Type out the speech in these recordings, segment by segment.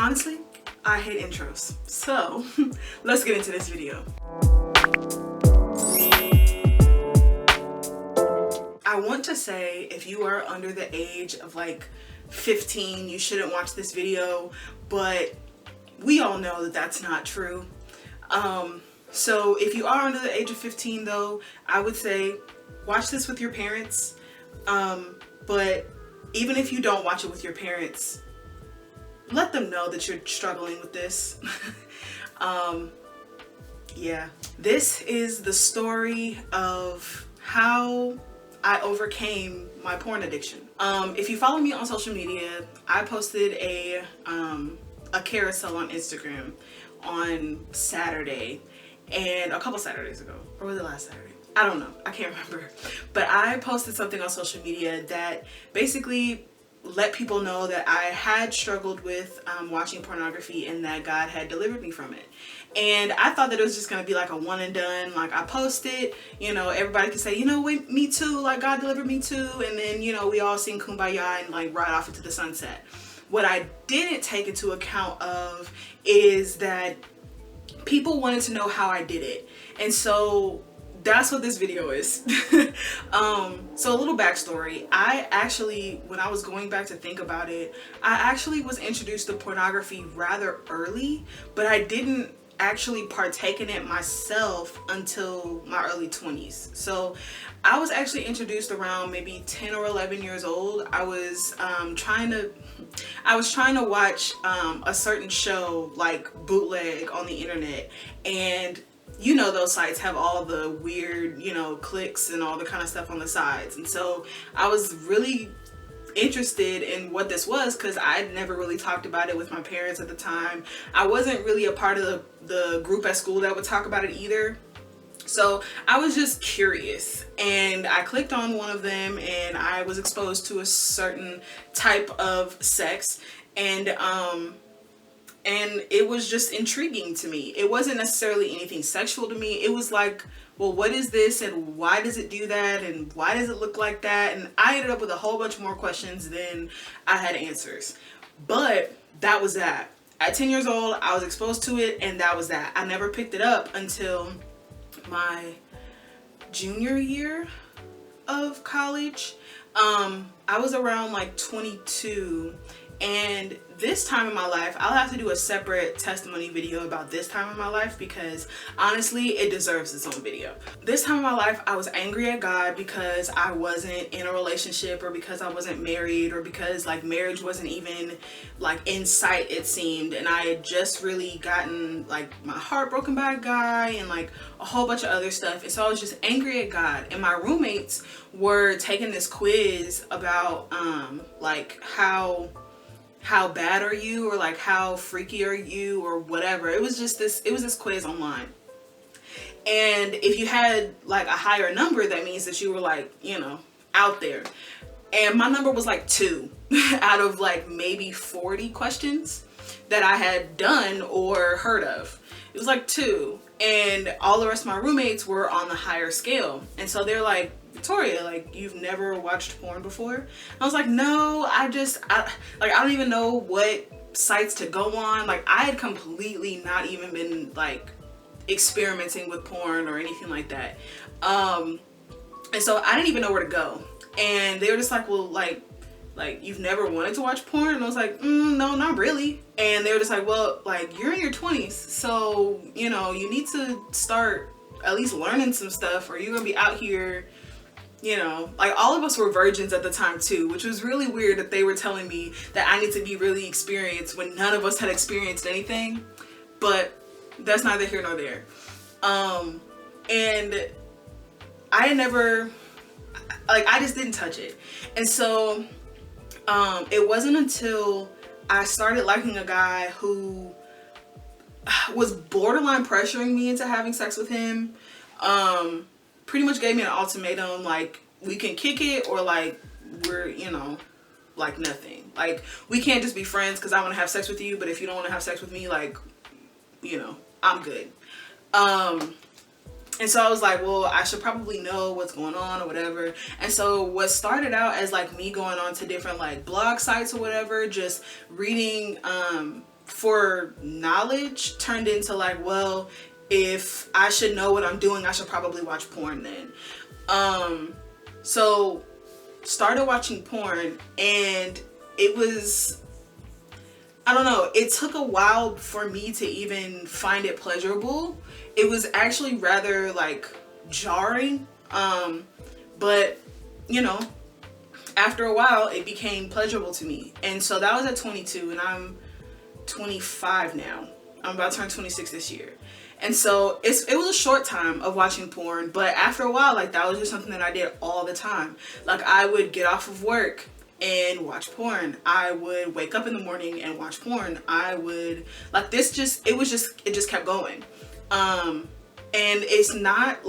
Honestly, I hate intros. So let's get into this video. I want to say if you are under the age of like 15, you shouldn't watch this video, but we all know that that's not true. So if you are under the age of 15 though, I would say watch this with your parents. But even if you don't watch it with your parents, let them know that you're struggling with this. Yeah, this is the story of how I overcame my porn addiction. If you follow me on social media, I posted a carousel on Instagram on Saturday, and a couple Saturdays ago, or was it last Saturday? I don't know, I can't remember. But I posted something on social media that basically let people know that I had struggled with watching pornography and that God had delivered me from it. And I thought that it was just gonna be like a one and done, like I posted, you know, everybody could say, you know, wait, me too, like God delivered me too, and then, you know, we all sing Kumbaya and like ride off into the sunset. What I didn't take into account of is that people wanted to know how I did it. And so that's what this video is. So a little backstory. I actually, when I was going back to think about it, I actually was introduced to pornography rather early, but I didn't actually partake in it myself until my early 20s. So I was actually introduced around maybe 10 or 11 years old. I was trying to watch a certain show like bootleg on the internet, and you know those sites have all the weird, you know, clicks and all the kind of stuff on the sides. And so I was really interested in what this was because I'd never really talked about it with my parents at the time. I wasn't really a part of the group at school that would talk about it either. So I was just curious, and I clicked on one of them and I was exposed to a certain type of sex, and it was just intriguing to me. It wasn't necessarily anything sexual to me. It was like, well, what is this and why does it do that and why does it look like that? And I ended up with a whole bunch more questions than I had answers. But that was that. At 10 years old, I was exposed to it, and that was that. I never picked it up until my junior year of college. I was around like 22. And this time in my life, I'll have to do a separate testimony video about this time in my life because honestly, it deserves its own video. This time in my life, I was angry at God because I wasn't in a relationship, or because I wasn't married, or because like marriage wasn't even like in sight, it seemed. And I had just really gotten like my heart broken by a guy and like a whole bunch of other stuff. And so I was just angry at God. And my roommates were taking this quiz about like how bad are you, or like how freaky are you, or whatever. It was this quiz online, and if you had like a higher number, that means that you were like, you know, out there. And my number was like 2 out of like maybe 40 questions that I had done or heard of. It was like 2, and all the rest of my roommates were on the higher scale. And so they're like, Victoria, like, you've never watched porn before? I was like, no, I don't even know what sites to go on. Like, I had completely not even been like experimenting with porn or anything like that. And so I didn't even know where to go. And they were just like, well, like you've never wanted to watch porn? And I was like, no, not really. And they were just like, well, like, you're in your 20s, so, you know, you need to start at least learning some stuff, or you're gonna be out here, you know. Like, all of us were virgins at the time too, which was really weird that they were telling me that I need to be really experienced when none of us had experienced anything. But that's neither here nor there. And I had never, like, I just didn't touch it. And so it wasn't until I started liking a guy who was borderline pressuring me into having sex with him. Pretty much gave me an ultimatum, like, we can kick it, or like, we're, you know, like nothing. Like, we can't just be friends because I want to have sex with you, but if you don't want to have sex with me, like, you know, I'm good. And so I was like, well, I should probably know what's going on or whatever. And so what started out as like me going on to different like blog sites or whatever, just reading for knowledge turned into like, well, if I should know what I'm doing, I should probably watch porn then. So started watching porn, and it was, I don't know, it took a while for me to even find it pleasurable. It was actually rather like jarring, but you know, after a while it became pleasurable to me. And so that was at 22, and I'm 25 now. I'm about to turn 26 this year. And so it was a short time of watching porn, but after a while, like, that was just something that I did all the time. Like, I would get off of work and watch porn. I would wake up in the morning and watch porn. I would, like, it just kept going. And it's not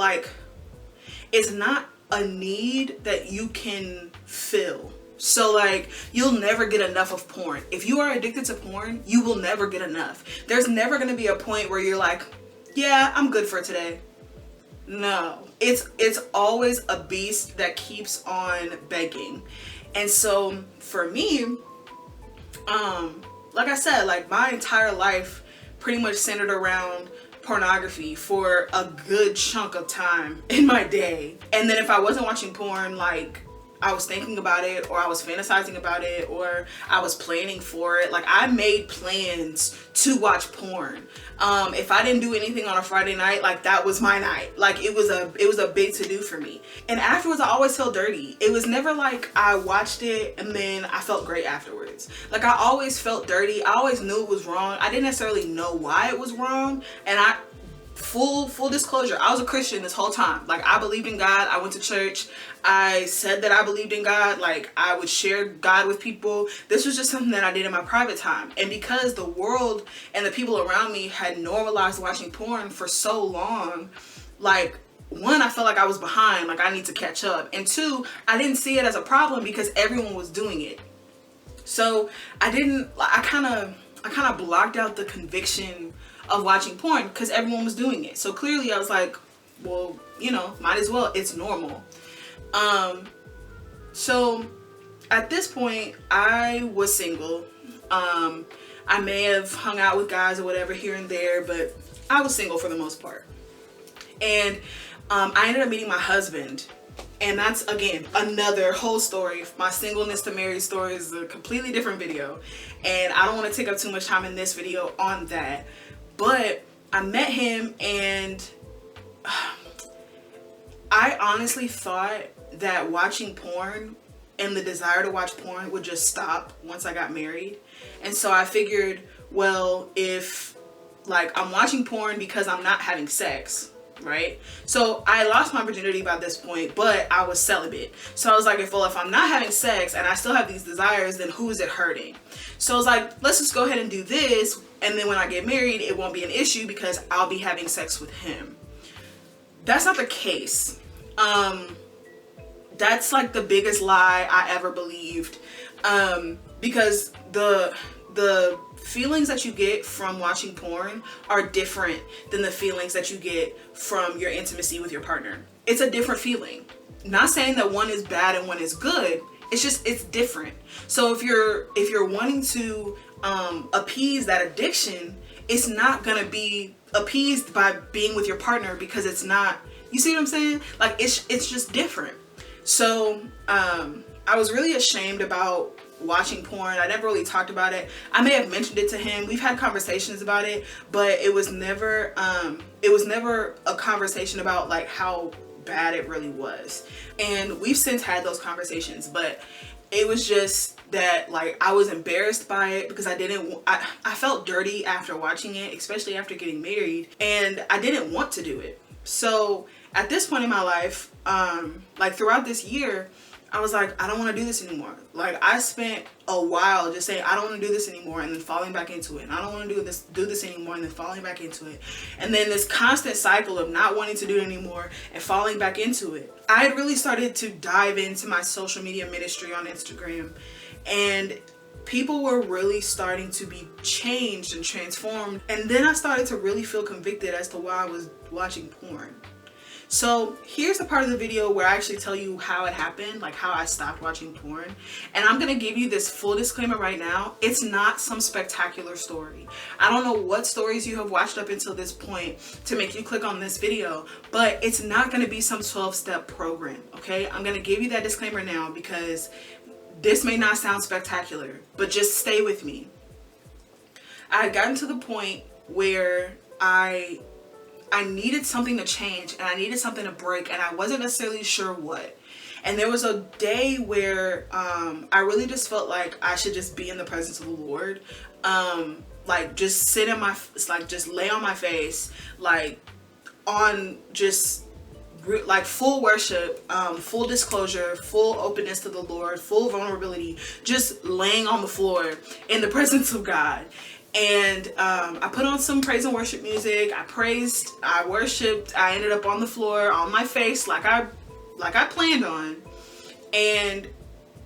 a need that you can fill. So like, you'll never get enough of porn. If you are addicted to porn, you will never get enough. There's never going to be a point where you're like, yeah, I'm good for today. No, it's always a beast that keeps on begging. And so for me, like I said, like, my entire life pretty much centered around pornography for a good chunk of time in my day. And then if I wasn't watching porn, like, I was thinking about it, or I was fantasizing about it, or I was planning for it. Like, I made plans to watch porn. If I didn't do anything on a Friday night, like, that was my night. Like, it was a big to do for me. And afterwards, I always felt dirty. It was never like I watched it and then I felt great afterwards. Like, I always felt dirty. I always knew it was wrong. I didn't necessarily know why it was wrong. And full disclosure, I was a Christian this whole time. Like, I believed in God. I went to church. I said that I believed in God. Like, I would share God with people. This was just something that I did in my private time. And because the world and the people around me had normalized watching porn for so long, like, one, I felt like I was behind. Like, I need to catch up. And two, I didn't see it as a problem because everyone was doing it. So I kind of blocked out the conviction of watching porn because everyone was doing it. So clearly I was like, well, you know, might as well, it's normal. So at this point I was single. I may have hung out with guys or whatever here and there, but I was single for the most part. And I ended up meeting my husband, and that's, again, another whole story. My singleness to married story is a completely different video, and I don't want to take up too much time in this video on that. But I met him, and I honestly thought that watching porn and the desire to watch porn would just stop once I got married. And so I figured, well, if, like, I'm watching porn because I'm not having sex, right? So I lost my virginity by this point, but I was celibate. So I was like, if I'm not having sex and I still have these desires, then who is it hurting? So I was like, let's just go ahead and do this. And then when I get married, it won't be an issue because I'll be having sex with him. That's not the case. That's like the biggest lie I ever believed. Because the feelings that you get from watching porn are different than the feelings that you get from your intimacy with your partner. It's a different feeling. Not saying that one is bad and one is good. It's just, it's different. So if you're wanting to appease that addiction, it's not gonna be appeased by being with your partner, because it's not, you see what I'm saying? Like, it's just different. So I was really ashamed about watching porn. I never really talked about it. I may have mentioned it to him. We've had conversations about it, but it was never a conversation about like how bad it really was. And we've since had those conversations, but it was just that, like, I was embarrassed by it because I felt dirty after watching it, especially after getting married, and I didn't want to do it. So at this point in my life, like throughout this year, I was like, I don't want to do this anymore. Like, I spent a while just saying, I don't want to do this anymore, and then falling back into it. And I don't want to do this anymore, and then falling back into it. And then this constant cycle of not wanting to do it anymore and falling back into it. I had really started to dive into my social media ministry on Instagram, and people were really starting to be changed and transformed. And then I started to really feel convicted as to why I was watching porn. So here's the part of the video where I actually tell you how it happened, like how I stopped watching porn. And I'm gonna give you this full disclaimer right now. It's not some spectacular story. I don't know what stories you have watched up until this point to make you click on this video, but it's not gonna be some 12-step program, okay? I'm gonna give you that disclaimer now because this may not sound spectacular, but just stay with me. I had gotten to the point where I needed something to change and I needed something to break, and I wasn't necessarily sure what. And there was a day where I really just felt like I should just be in the presence of the Lord. Like just sit in my, like just lay on my face, like on just like full worship, full disclosure, full openness to the Lord, full vulnerability, just laying on the floor in the presence of God. And I put on some praise and worship music. I praised, I worshiped, I ended up on the floor on my face like I planned on. And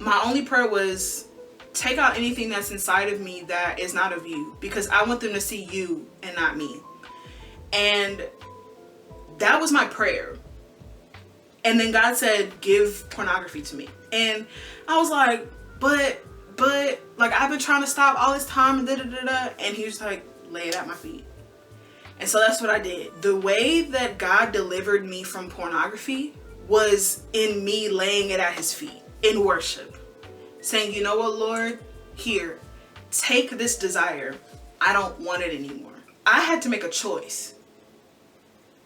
my only prayer was, take out anything that's inside of me that is not of you, because I want them to see you and not me. And that was my prayer. And then God said, give pornography to me. And I was like, but like I've been trying to stop all this time and and he was like, lay it at my feet. And so that's what I did. The way that God delivered me from pornography was in me laying it at his feet in worship, saying, you know what, Lord, here, take this desire. I don't want it anymore. I had to make a choice.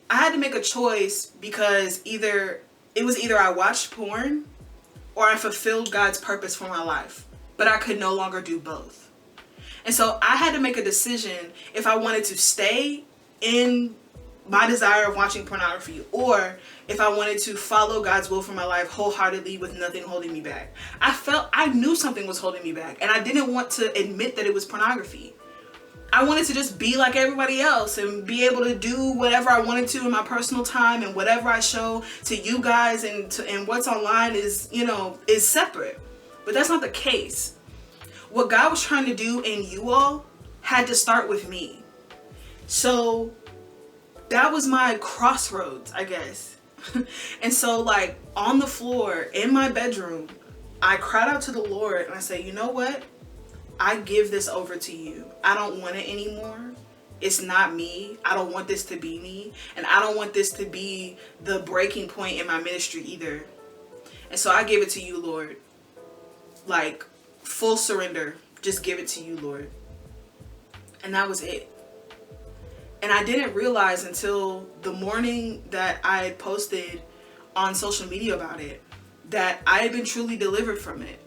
I had to make a choice because either I watched porn or I fulfilled God's purpose for my life. But I could no longer do both. And so I had to make a decision if I wanted to stay in my desire of watching pornography, or if I wanted to follow God's will for my life wholeheartedly with nothing holding me back. I knew something was holding me back, and I didn't want to admit that it was pornography. I wanted to just be like everybody else and be able to do whatever I wanted to in my personal time, and whatever I show to you guys and what's online is, you know, is separate. But that's not the case. What God was trying to do in you all had to start with me. So that was my crossroads, I guess. And so like on the floor in my bedroom, I cried out to the Lord and I said, you know what? I give this over to you. I don't want it anymore. It's not me. I don't want this to be me. And I don't want this to be the breaking point in my ministry either. And so I gave it to you, Lord. Like full surrender. Just give it to you, Lord. And that was it. And I didn't realize until the morning that I posted on social media about it that I had been truly delivered from it.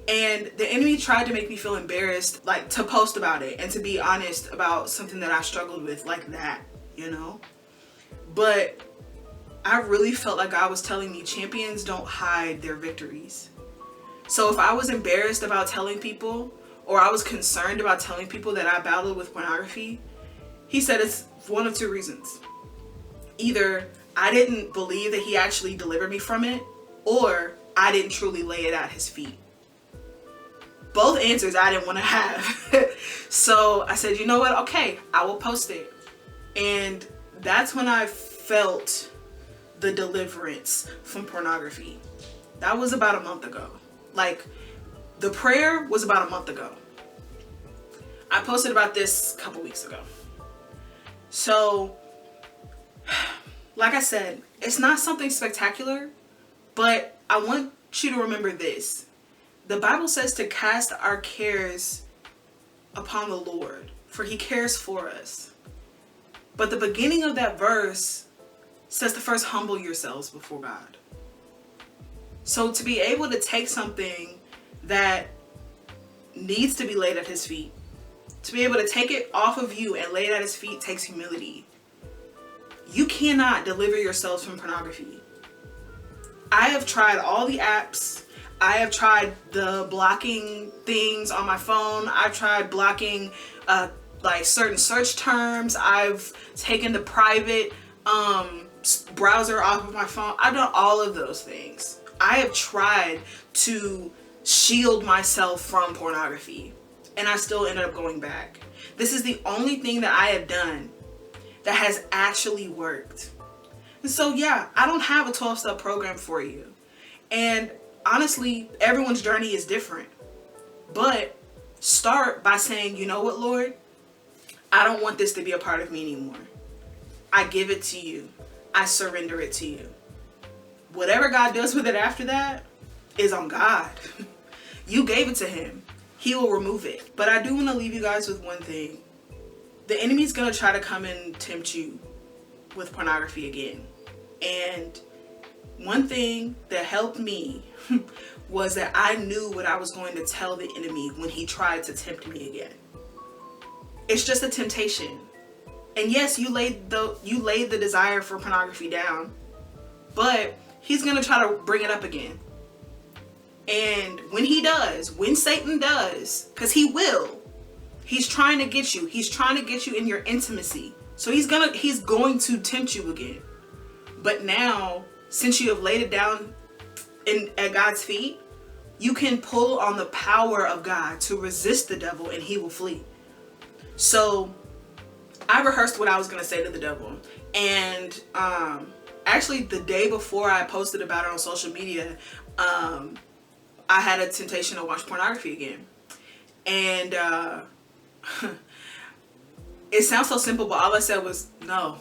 And the enemy tried to make me feel embarrassed, like to post about it and to be honest about something that I struggled with like that, you know? But I really felt like God was telling me champions don't hide their victories. So if I was embarrassed about telling people, or I was concerned about telling people that I battled with pornography, he said it's one of two reasons. Either I didn't believe that he actually delivered me from it, or I didn't truly lay it at his feet. Both answers I didn't want to have. So I said, you know what? Okay, I will post it. And that's when I felt the deliverance from pornography. That was about a month ago. Like, the prayer was about a month ago. I posted about this a couple weeks ago. So, like I said, it's not something spectacular, but I want you to remember this. The Bible says to cast our cares upon the Lord, for he cares for us. But the beginning of that verse says to first humble yourselves before God. So to be able to take something that needs to be laid at his feet, to be able to take it off of you and lay it at his feet takes humility. You cannot deliver yourselves from pornography. I have tried all the apps. I have tried the blocking things on my phone. I've tried blocking like certain search terms. I've taken the private browser off of my phone. I've done all of those things. I have tried to shield myself from pornography, and I still ended up going back. This is the only thing that I have done that has actually worked. And so yeah, I don't have a 12-step program for you. And honestly, everyone's journey is different. But start by saying, you know what, Lord? I don't want this to be a part of me anymore. I give it to you. I surrender it to you. Whatever God does with it after that is on God. You gave it to him. He will remove it. But I do want to leave you guys with one thing. The enemy's going to try to come and tempt you with pornography again. And one thing that helped me was that I knew what I was going to tell the enemy when he tried to tempt me again. It's just a temptation. And yes, you laid the desire for pornography down, but he's going to try to bring it up again. And when he does, when Satan does, because he will, he's trying to get you. He's trying to get you in your intimacy. So he's going to tempt you again. But now, since you have laid it down at God's feet, you can pull on the power of God to resist the devil and he will flee. So I rehearsed what I was going to say to the devil. And actually the day before I posted about it on social media, I had a temptation to watch pornography again. And it sounds so simple, but all I said was no.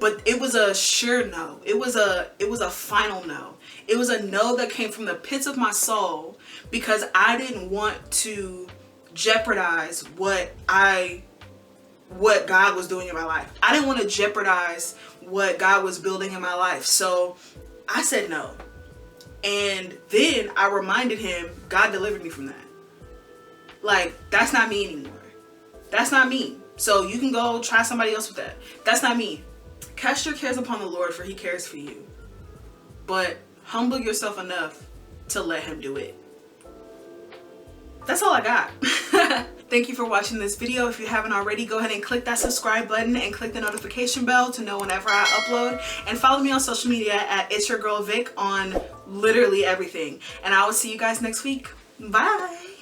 But it was a sure no. It was a final no. It was a no that came from the pits of my soul, because I didn't want to jeopardize what God was doing in my life. I didn't want to jeopardize what God was building in my life. So I said no. And then I reminded him, God delivered me from that. Like, that's not me anymore. That's not me. So you can go try somebody else with that. That's not me. Cast your cares upon the Lord, for he cares for you. But humble yourself enough to let him do it. That's all I got. Thank you for watching this video. If you haven't already, go ahead and click that subscribe button and click the notification bell to know whenever I upload. And follow me on social media at It's Your Girl Vic on literally everything. And I will see you guys next week. Bye.